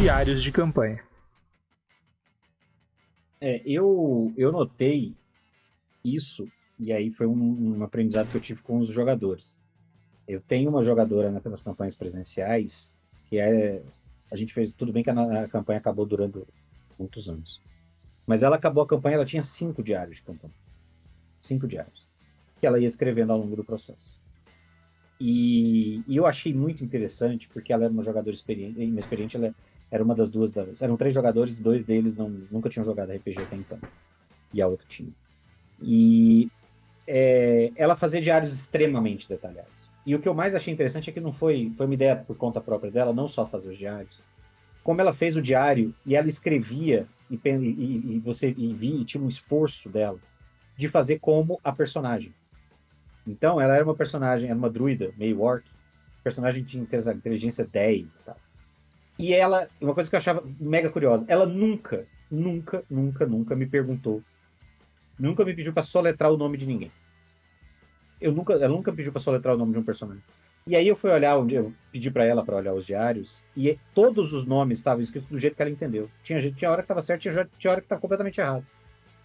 diários de campanha. Eu notei isso, e aí foi um aprendizado que eu tive com os jogadores. Eu tenho uma jogadora nas campanhas presenciais, que a gente fez, tudo bem que a campanha acabou durando muitos anos. Mas ela acabou a campanha, ela tinha 5 diários de campanha. 5 diários. Que ela ia escrevendo ao longo do processo. E eu achei muito interessante, porque ela era uma jogadora inexperiente, ela era uma das duas. Eram 3 jogadores, 2 deles nunca tinham jogado RPG até então. E a outra tinha. E ela fazia diários extremamente detalhados. E o que eu mais achei interessante é que não foi uma ideia por conta própria dela, não só fazer os diários. Como ela fez o diário e ela escrevia e você via e tinha um esforço dela de fazer como a personagem. Então, ela era uma personagem, era uma druida, meio orc. A personagem tinha inteligência 10 e tal. E ela, uma coisa que eu achava mega curiosa, ela nunca me perguntou, nunca me pediu para soletrar o nome de ninguém. Ela nunca pediu para soletrar o nome de um personagem. E aí eu fui olhar, eu pedi para ela para olhar os diários, e todos os nomes estavam escritos do jeito que ela entendeu. Tinha hora que estava certo, tinha hora que estava completamente errado.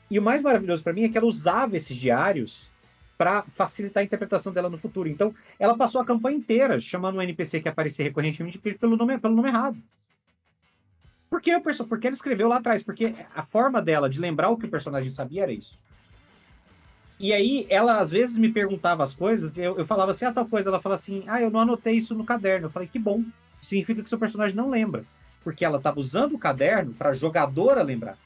E o mais maravilhoso para mim é que ela usava esses diários para facilitar a interpretação dela no futuro. Então, ela passou a campanha inteira chamando um NPC que aparecia recorrentemente pelo nome errado. Porque ela escreveu lá atrás, porque a forma dela de lembrar o que o personagem sabia era isso. E aí, ela às vezes me perguntava as coisas, e eu falava assim, tal coisa. Ela falava assim, eu não anotei isso no caderno. Eu falei, que bom. Significa que seu personagem não lembra. Porque ela estava usando o caderno para a jogadora lembrar.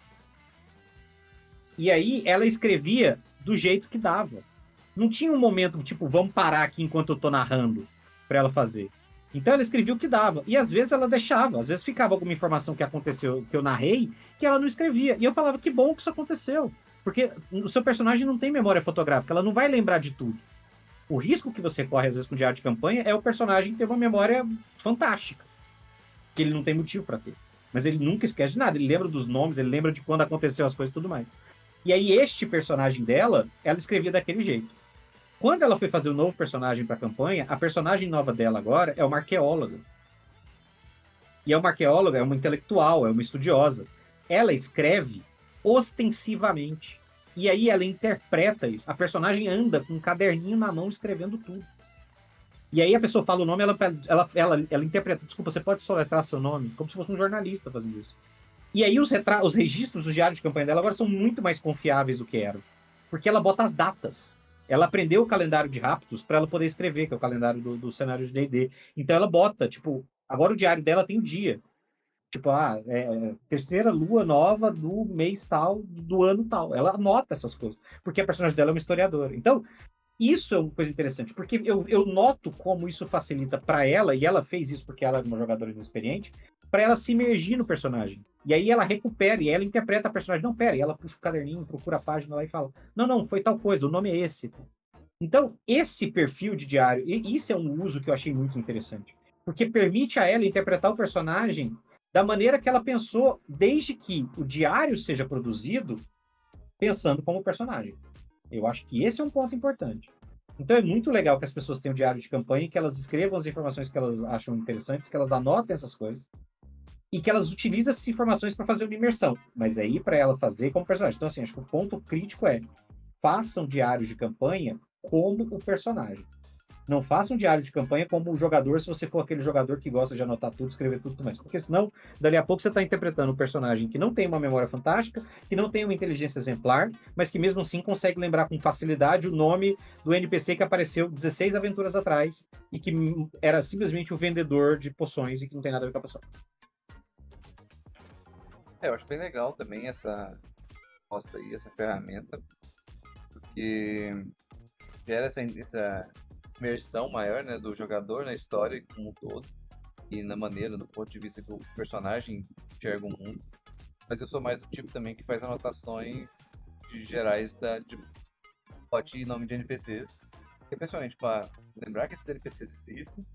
E aí, ela escrevia do jeito que dava. Não tinha um momento, tipo, vamos parar aqui enquanto eu tô narrando, para ela fazer. Então, ela escrevia o que dava. E às vezes ela deixava. Às vezes ficava alguma informação que aconteceu, que eu narrei, que ela não escrevia. E eu falava, que bom que isso aconteceu. Porque o seu personagem não tem memória fotográfica, ela não vai lembrar de tudo. O risco que você corre, às vezes, com o diário de campanha é o personagem ter uma memória fantástica, que ele não tem motivo para ter. Mas ele nunca esquece de nada, ele lembra dos nomes, ele lembra de quando aconteceu as coisas e tudo mais. E aí, este personagem dela, ela escrevia daquele jeito. Quando ela foi fazer o novo personagem para a campanha, a personagem nova dela agora é uma arqueóloga. E é uma arqueóloga, é uma intelectual, é uma estudiosa. Ela escreve ostensivamente. E aí ela interpreta isso. A personagem anda com um caderninho na mão escrevendo tudo. E aí a pessoa fala o nome, ela interpreta. Desculpa, você pode soletrar seu nome? Como se fosse um jornalista fazendo isso. E aí os registros dos diários de campanha dela agora são muito mais confiáveis do que eram. Porque ela bota as datas. Ela aprendeu o calendário de Raptus para ela poder escrever, que é o calendário do cenário de D&D. Então ela bota, tipo, agora o diário dela tem o dia. Tipo, terceira lua nova do mês tal, do ano tal. Ela anota essas coisas. Porque a personagem dela é uma historiadora. Então, isso é uma coisa interessante, porque eu noto como isso facilita para ela, e ela fez isso porque ela é uma jogadora inexperiente, para ela se imergir no personagem. E aí ela recupera, e ela interpreta a personagem. Não, pera, e ela puxa o caderninho, procura a página lá e fala: não, foi tal coisa, o nome é esse. Então, esse perfil de diário, e isso é um uso que eu achei muito interessante, porque permite a ela interpretar o personagem da maneira que ela pensou, desde que o diário seja produzido pensando como personagem. Eu acho que esse é um ponto importante. Então é muito legal que as pessoas tenham um diário de campanha, que elas escrevam as informações que elas acham interessantes, que elas anotem essas coisas e que elas utilizem essas informações para fazer uma imersão. Mas aí para ela fazer como personagem. Então assim, acho que o ponto crítico é: façam diários de campanha como o personagem. Não faça um diário de campanha como o jogador, se você for aquele jogador que gosta de anotar tudo, escrever tudo mais. Porque senão, dali a pouco você está interpretando um personagem que não tem uma memória fantástica, que não tem uma inteligência exemplar, mas que mesmo assim consegue lembrar com facilidade o nome do NPC que apareceu 16 aventuras atrás e que era simplesmente o vendedor de poções e que não tem nada a ver com a pessoa. Eu acho bem legal também essa resposta aí, essa ferramenta, porque gera essa imersão maior, né, do jogador na história como um todo e na maneira, do ponto de vista que o personagem enxerga o mundo. Mas eu sou mais do tipo também que faz anotações gerais de plot e nome de NPCs, que é principalmente para lembrar que esses NPCs existem.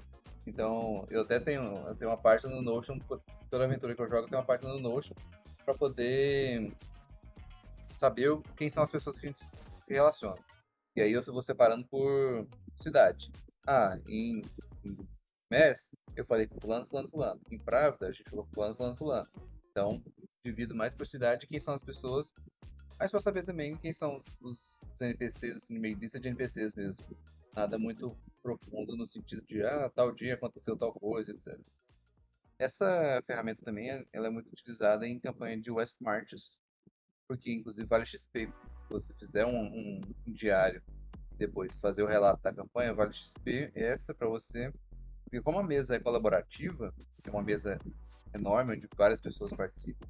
Então, eu tenho uma página no Notion, toda aventura que eu jogo tem uma página no Notion para poder saber quem são as pessoas que a gente se relaciona. E aí eu vou separando por cidade. Em MES, eu falei com fulano, fulano, fulano. Em Pravda, a gente falou com fulano, fulano, fulano. Então, divido mais por cidade quem são as pessoas, mas para saber também quem são os NPCs, assim, meio lista de NPCs mesmo. Nada muito profundo no sentido de, tal dia aconteceu tal coisa, etc. Essa ferramenta também, ela é muito utilizada em campanha de West Marches, porque inclusive vale XP. Se você fizer um diário e depois fazer o relato da campanha, vale XP essa para você. Porque como a mesa é colaborativa, é uma mesa enorme onde várias pessoas participam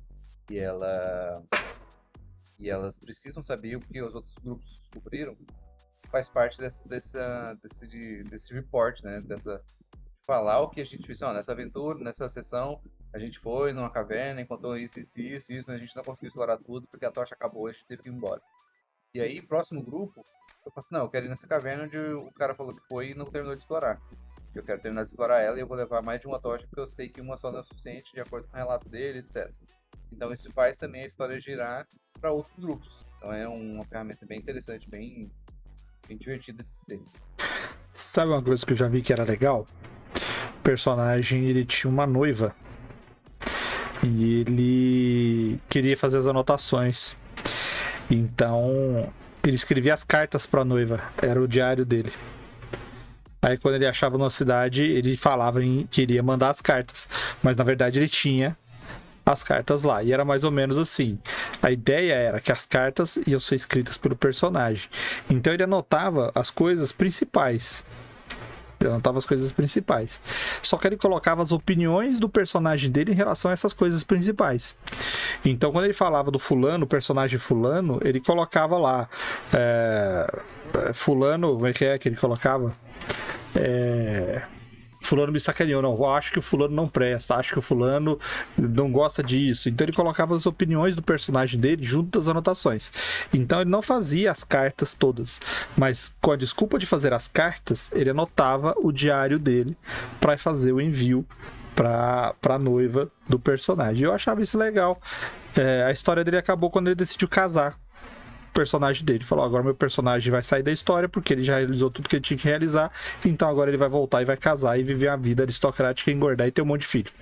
e elas precisam saber o que os outros grupos descobriram, faz parte desse report, né? Falar o que a gente fez. Nessa aventura, nessa sessão, a gente foi numa caverna, encontrou isso, mas a gente não conseguiu explorar tudo porque a tocha acabou e a gente teve que ir embora. E aí, próximo grupo, eu falo assim, não, eu quero ir nessa caverna onde o cara falou que foi e não terminou de explorar. Eu quero terminar de explorar ela e eu vou levar mais de uma tocha porque eu sei que uma só não é suficiente de acordo com o relato dele, etc. Então isso faz também a história girar para outros grupos. Então é uma ferramenta bem interessante, bem divertida de se ter. Sabe uma coisa que eu já vi que era legal? O personagem, ele tinha uma noiva e ele queria fazer as anotações. Então ele escrevia as cartas para a noiva, era o diário dele. Aí quando ele achava numa cidade, ele falava que iria mandar as cartas, mas na verdade ele tinha as cartas lá, e era mais ou menos assim. A ideia era que as cartas iam ser escritas pelo personagem, então ele anotava as coisas principais. Só que ele colocava as opiniões do personagem dele em relação a essas coisas principais. Então, quando ele falava do fulano, o personagem fulano, ele colocava lá fulano, como é que ele colocava? Fulano me sacaneou, não, eu acho que o fulano não presta, acho que o fulano não gosta disso. Então ele colocava as opiniões do personagem dele junto das anotações. Então ele não fazia as cartas todas, mas com a desculpa de fazer as cartas, ele anotava o diário dele para fazer o envio pra noiva do personagem. Eu achava isso legal. A história dele acabou quando ele decidiu casar o personagem dele. Falou, agora meu personagem vai sair da história porque ele já realizou tudo que ele tinha que realizar, então agora ele vai voltar e vai casar e viver uma vida aristocrática, engordar e ter um monte de filho.